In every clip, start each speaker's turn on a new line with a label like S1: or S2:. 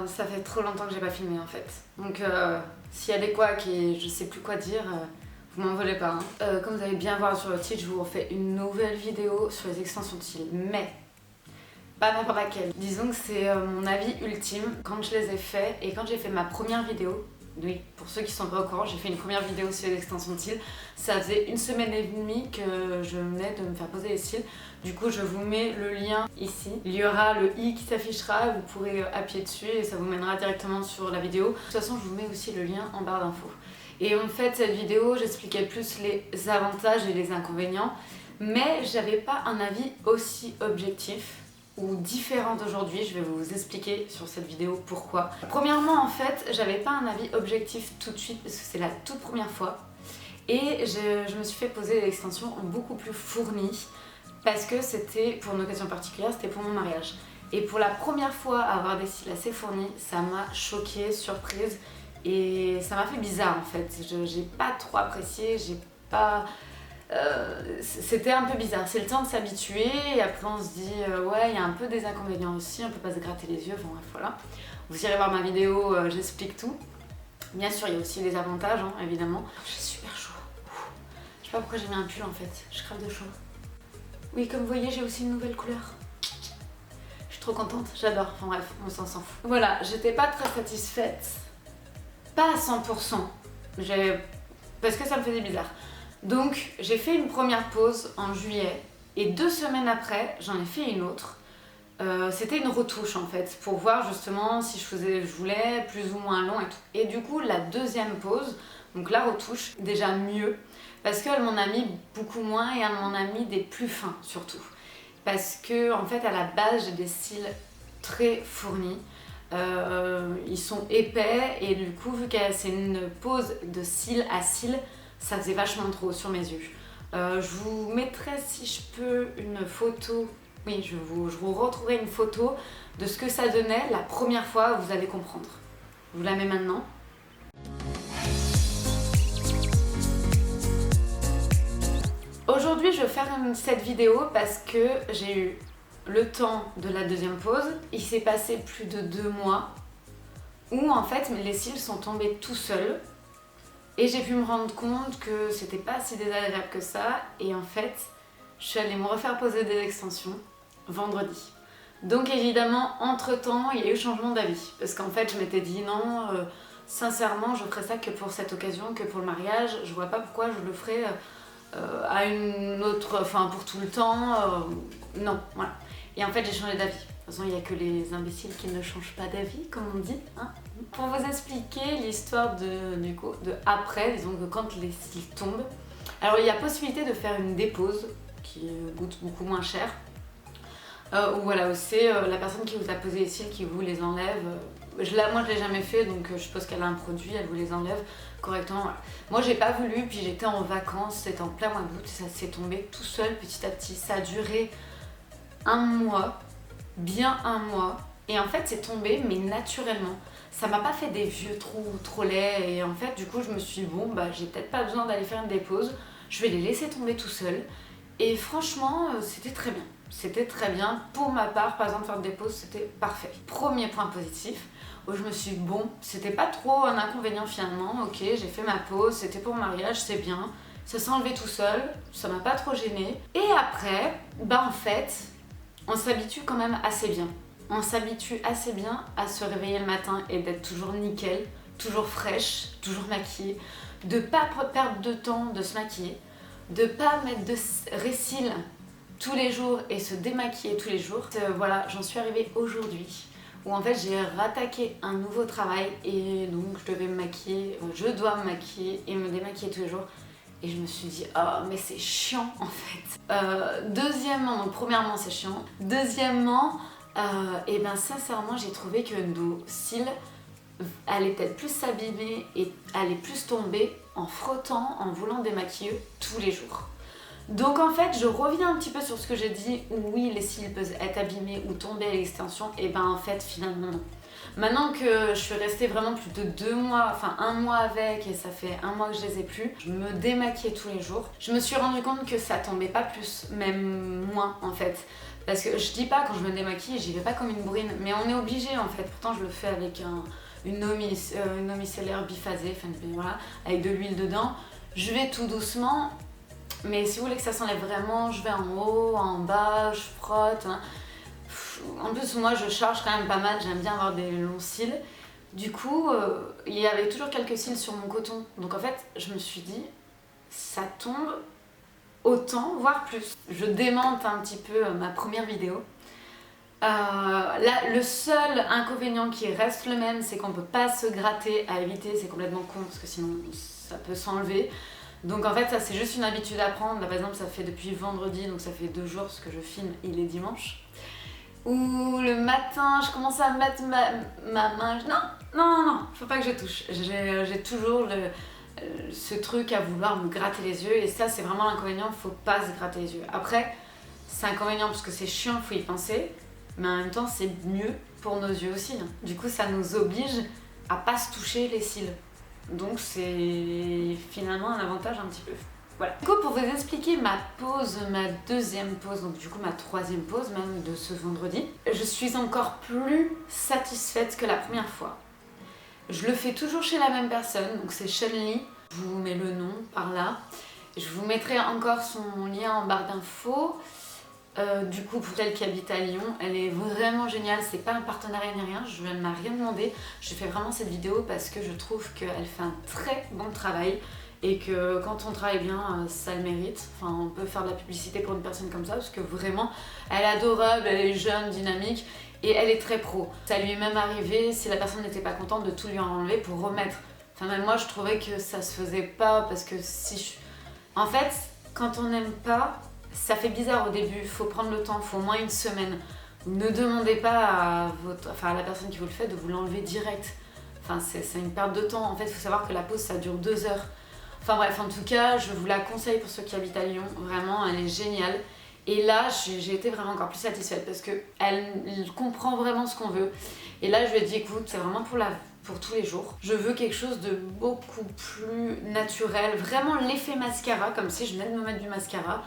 S1: ça fait trop longtemps que j'ai pas filmé en fait. Donc s'il y a des couacs et je sais plus quoi dire, vous m'en voulez pas. Hein. Comme vous allez bien voir sur le titre, je vous refais une nouvelle vidéo sur les extensions de cils. Mais pas n'importe laquelle. Disons que c'est mon avis ultime quand je les ai faits et quand j'ai fait ma première vidéo. Oui, pour ceux qui sont pas au courant, j'ai fait une première vidéo sur les extensions de cils. Ça faisait 1 semaine et demie que je venais de me faire poser les cils. Du coup, je vous mets le lien ici. Il y aura le i qui s'affichera, vous pourrez appuyer dessus et ça vous mènera directement sur la vidéo. De toute façon, je vous mets aussi le lien en barre d'infos. Et en fait, cette vidéo, j'expliquais plus les avantages et les inconvénients, mais j'avais pas un avis aussi objectif ou différent d'aujourd'hui. Je vais vous expliquer sur cette vidéo pourquoi. Premièrement, en fait, j'avais pas un avis objectif tout de suite parce que c'est la toute première fois et je me suis fait poser des extensions beaucoup plus fournies parce que c'était pour une occasion particulière, c'était pour mon mariage. Et pour la première fois avoir des cils assez fournis, ça m'a choquée, surprise et ça m'a fait bizarre en fait. J'ai pas trop apprécié, j'ai pas... c'était un peu bizarre, c'est le temps de s'habituer et après on se dit ouais il y a un peu des inconvénients aussi, on peut pas se gratter les yeux, enfin bref voilà. Vous irez voir ma vidéo, j'explique tout. Bien sûr il y a aussi des avantages hein, évidemment. J'ai super chaud, je sais pas pourquoi j'ai mis un pull en fait, je crève de chaud. Oui comme vous voyez j'ai aussi une nouvelle couleur. Je suis trop contente, j'adore, enfin bref on s'en fout. Voilà, j'étais pas très satisfaite, pas à 100%, parce que ça me faisait bizarre. Donc j'ai fait une première pause en juillet et 2 semaines après j'en ai fait une autre. C'était une retouche en fait pour voir justement si je voulais plus ou moins long et tout. Et du coup la deuxième pause, donc la retouche, déjà mieux parce qu'elle m'en a mis beaucoup moins et elle m'en a mis des plus fins surtout. Parce que en fait à la base j'ai des cils très fournis. Ils sont épais et du coup vu que c'est une pose de cils à cils, ça faisait vachement trop sur mes yeux. Je vous mettrai si je peux une photo, oui je vous retrouverai une photo de ce que ça donnait la première fois, vous allez comprendre. Je vous la mets maintenant. Aujourd'hui je vais faire cette vidéo parce que j'ai eu le temps de la deuxième pause. Il s'est passé plus de 2 mois où en fait les cils sont tombés tout seuls. Et j'ai pu me rendre compte que c'était pas si désagréable que ça et en fait je suis allée me refaire poser des extensions vendredi. Donc évidemment entre temps il y a eu changement d'avis parce qu'en fait je m'étais dit non sincèrement je ferais ça que pour cette occasion, que pour le mariage, je vois pas pourquoi je le ferais à une autre, enfin pour tout le temps, non voilà. Et en fait j'ai changé d'avis. De toute façon, il n'y a que les imbéciles qui ne changent pas d'avis, comme on dit. Hein. Pour vous expliquer l'histoire de après, disons que quand les cils tombent, alors il y a possibilité de faire une dépose qui coûte beaucoup moins cher. Ou voilà, c'est la personne qui vous a posé les cils qui vous les enlève. Moi je l'ai jamais fait donc je suppose qu'elle a un produit, elle vous les enlève correctement. Voilà. Moi j'ai pas voulu, puis j'étais en vacances, c'était en plein mois d'août, ça s'est tombé tout seul petit à petit. Ça a duré 1 mois. Bien 1 mois et en fait c'est tombé mais naturellement, ça m'a pas fait des vieux trous trop laids et en fait du coup je me suis dit bon bah j'ai peut-être pas besoin d'aller faire une dépose, je vais les laisser tomber tout seul et franchement c'était très bien pour ma part. Par exemple faire une dépose c'était parfait. Premier point positif où je me suis dit bon c'était pas trop un inconvénient finalement, ok j'ai fait ma pause, c'était pour le mariage, c'est bien, ça s'est enlevé tout seul, ça m'a pas trop gêné et après bah en fait on s'habitue quand même assez bien. On s'habitue assez bien à se réveiller le matin et d'être toujours nickel, toujours fraîche, toujours maquillée, de pas perdre de temps de se maquiller, de pas mettre de récils tous les jours et se démaquiller tous les jours. Voilà, j'en suis arrivée aujourd'hui où en fait j'ai rattaqué un nouveau travail et donc je dois me maquiller et me démaquiller tous les jours. Et je me suis dit, oh mais c'est chiant en fait. Deuxièmement, donc premièrement c'est chiant. Deuxièmement, et ben sincèrement j'ai trouvé que nos cils allaient peut-être plus s'abîmer et allaient plus tomber en frottant, en voulant démaquiller tous les jours. Donc en fait je reviens un petit peu sur ce que j'ai dit, où oui les cils peuvent être abîmés ou tomber à l'extension, et ben en fait finalement non. Maintenant que je suis restée vraiment plus de 2 mois, enfin 1 mois avec et ça fait 1 mois que je les ai plus, je me démaquillais tous les jours. Je me suis rendu compte que ça tombait pas plus, même moins en fait. Parce que je dis pas quand je me démaquille, j'y vais pas comme une bourrine, mais on est obligé en fait. Pourtant je le fais avec une eau micellaire biphasée, enfin voilà, avec de l'huile dedans. Je vais tout doucement, mais si vous voulez que ça s'enlève vraiment, je vais en haut, en bas, je frotte. Hein. En plus moi je charge quand même pas mal, j'aime bien avoir des longs cils. Du coup, il y avait toujours quelques cils sur mon coton. Donc en fait, je me suis dit, ça tombe autant, voire plus. Je démente un petit peu ma première vidéo. Là, le seul inconvénient qui reste le même, c'est qu'on peut pas se gratter à éviter, c'est complètement con parce que sinon ça peut s'enlever. Donc en fait ça c'est juste une habitude à prendre. Là, par exemple ça fait depuis vendredi, donc ça fait 2 jours parce que je filme, il est dimanche. Ou le matin je commence à mettre ma main, non, faut pas que je touche. J'ai toujours ce truc à vouloir me gratter les yeux et ça c'est vraiment l'inconvénient, faut pas se gratter les yeux. Après c'est inconvénient parce que c'est chiant, faut y penser, mais en même temps c'est mieux pour nos yeux aussi. Hein. Du coup ça nous oblige à pas se toucher les cils. Donc c'est finalement un avantage un petit peu. Voilà. Du coup pour vous expliquer ma pause, ma deuxième pause, donc du coup ma troisième pause même de ce vendredi, je suis encore plus satisfaite que la première fois. Je le fais toujours chez la même personne, donc c'est Chun-Li. Je vous mets le nom par là. Je vous mettrai encore son lien en barre d'infos. Du coup, pour elle qui habite à Lyon, elle est vraiment géniale. C'est pas un partenariat ni rien, je ne m'ai rien demandé. Je fais vraiment cette vidéo parce que je trouve qu'elle fait un très bon travail et que quand on travaille bien, ça le mérite. Enfin, on peut faire de la publicité pour une personne comme ça parce que vraiment, elle est adorable, elle est jeune, dynamique. Et elle est très pro. Ça lui est même arrivé, si la personne n'était pas contente, de tout lui enlever pour remettre. Enfin même moi je trouvais que ça se faisait pas parce que si je... En fait, quand on n'aime pas, ça fait bizarre au début, faut prendre le temps, faut au moins une semaine. Ne demandez pas à la personne qui vous le fait de vous l'enlever direct. Enfin c'est une perte de temps. En fait il faut savoir que la pause ça dure 2 heures. Enfin bref, en tout cas je vous la conseille pour ceux qui habitent à Lyon. Vraiment elle est géniale. Et là, j'ai été vraiment encore plus satisfaite parce qu'elle comprend vraiment ce qu'on veut. Et là, je lui ai dit, écoute, c'est vraiment pour tous les jours. Je veux quelque chose de beaucoup plus naturel, vraiment l'effet mascara, comme si je venais de me mettre du mascara.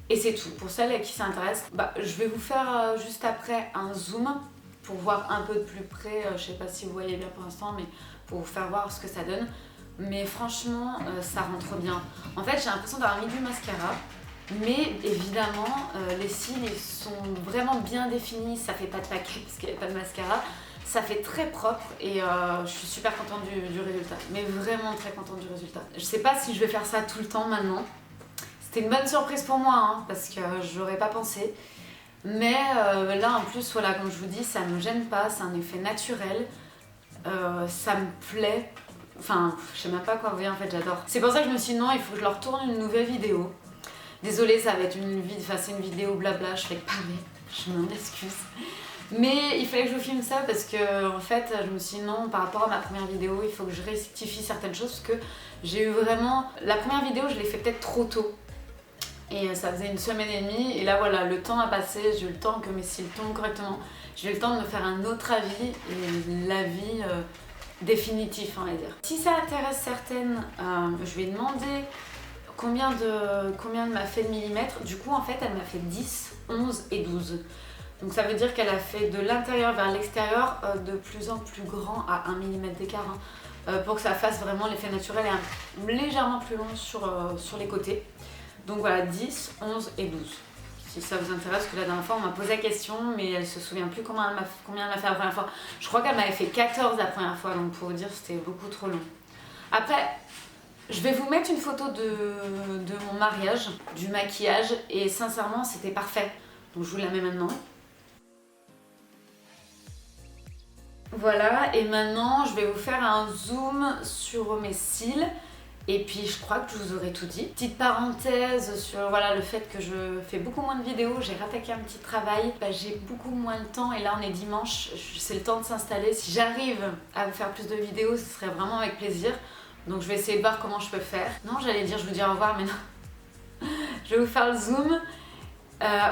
S1: Et c'est tout. Pour celles à qui ça intéresse, je vais vous faire juste après un zoom pour voir un peu de plus près. Je sais pas si vous voyez bien pour l'instant, mais pour vous faire voir ce que ça donne. Mais franchement, ça rentre bien. En fait, j'ai l'impression d'avoir mis du mascara. Mais évidemment, les cils ils sont vraiment bien définis, ça fait pas de paquet parce qu'il n'y a pas de mascara. Ça fait très propre et je suis super contente du résultat. Mais vraiment très contente du résultat. Je sais pas si je vais faire ça tout le temps maintenant. C'était une bonne surprise pour moi hein, parce que je n'aurais pas pensé. Mais là en plus, voilà, comme je vous dis, ça me gêne pas, c'est un effet naturel. Ça me plaît. Enfin, je sais même pas quoi vous dire en fait, j'adore. C'est pour ça que je me suis dit non, il faut que je leur tourne une nouvelle vidéo. Désolée, ça va être une vidéo blabla, je fais que parler, je m'en excuse. Mais il fallait que je vous filme ça parce que en fait, je me suis dit non, par rapport à ma première vidéo, il faut que je rectifie certaines choses parce que j'ai eu vraiment... La première vidéo, je l'ai fait peut-être trop tôt. Et ça faisait 1 semaine et demie, et là voilà, le temps a passé, j'ai eu le temps que mes cils tombent correctement. J'ai eu le temps de me faire un autre avis, et l'avis définitif, on va dire. Si ça intéresse certaines, je vais demander... Combien m'a fait de millimètres. Du coup en fait elle m'a fait 10, 11 et 12. Donc ça veut dire qu'elle a fait de l'intérieur vers l'extérieur de plus en plus grand à 1 mm d'écart hein, pour que ça fasse vraiment l'effet naturel et légèrement plus long sur les côtés. Donc voilà 10, 11 et 12. Si ça vous intéresse, que la dernière fois on m'a posé la question mais elle se souvient plus combien elle m'a fait la première fois. Je crois qu'elle m'avait fait 14 la première fois donc pour vous dire c'était beaucoup trop long. Après je vais vous mettre une photo de mon mariage, du maquillage, et sincèrement c'était parfait. Donc je vous la mets maintenant. Voilà, et maintenant je vais vous faire un zoom sur mes cils. Et puis je crois que je vous aurai tout dit. Petite parenthèse sur voilà, le fait que je fais beaucoup moins de vidéos, j'ai rattaqué un petit travail. J'ai beaucoup moins de temps et là on est dimanche, c'est le temps de s'installer. Si j'arrive à vous faire plus de vidéos, ce serait vraiment avec plaisir. Donc je vais essayer de voir comment je peux faire. Non, j'allais dire je vous dis au revoir mais non. Je vais vous faire le zoom.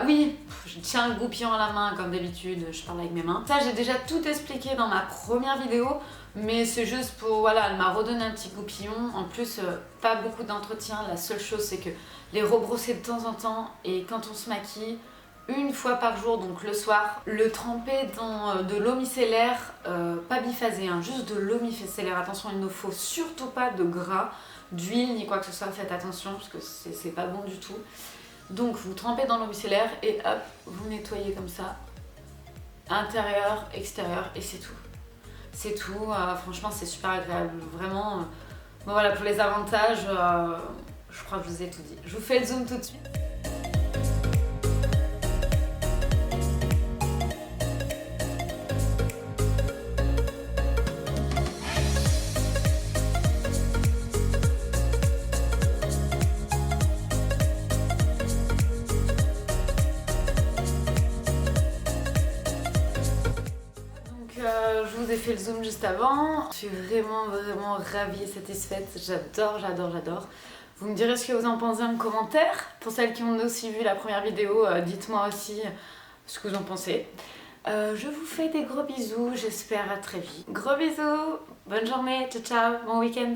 S1: Oui, je tiens le goupillon à la main comme d'habitude, je parle avec mes mains. Ça j'ai déjà tout expliqué dans ma première vidéo, mais c'est juste pour, voilà, elle m'a redonné un petit goupillon. En plus, pas beaucoup d'entretien, la seule chose c'est que les rebrosser de temps en temps et quand on se maquille, une fois par jour, donc le soir, le tremper dans de l'eau micellaire, pas biphasée, hein, juste de l'eau micellaire. Attention, il ne faut surtout pas de gras, d'huile ni quoi que ce soit, faites attention parce que c'est pas bon du tout. Donc vous trempez dans l'eau micellaire et hop, vous nettoyez comme ça, intérieur, extérieur et c'est tout. C'est tout, franchement c'est super agréable, vraiment. Bon voilà, pour les avantages, je crois que je vous ai tout dit. Je vous fais le zoom tout de suite. Je vous ai fait le zoom juste avant. Je suis vraiment ravie et satisfaite. J'adore. Vous me direz ce que vous en pensez en commentaire. Pour celles qui ont aussi vu la première vidéo, dites-moi aussi ce que vous en pensez. Je vous fais des gros bisous, j'espère à très vite. Gros bisous, bonne journée, ciao, bon week-end.